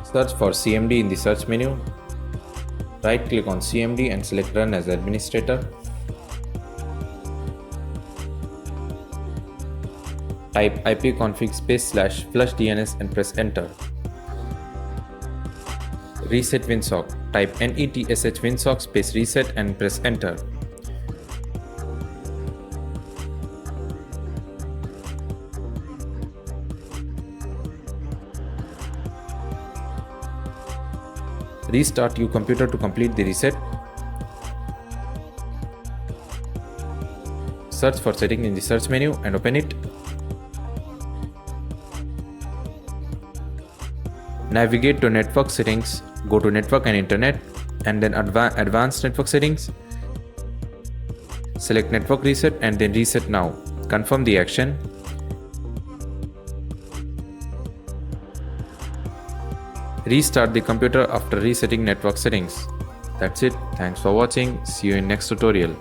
Search for CMD in the search menu. Right click on CMD and select Run as administrator. Type ipconfig /flush DNS and press enter. Reset WinSock. Type netsh winsock reset and press enter. Restart your computer to complete the reset. Search for setting in the search menu and open it. Navigate to network settings, go to network and internet, and then advanced network settings. Select network reset and then reset now. Confirm the action. Restart the computer after resetting network settings. That's it. Thanks for watching. See you in next tutorial.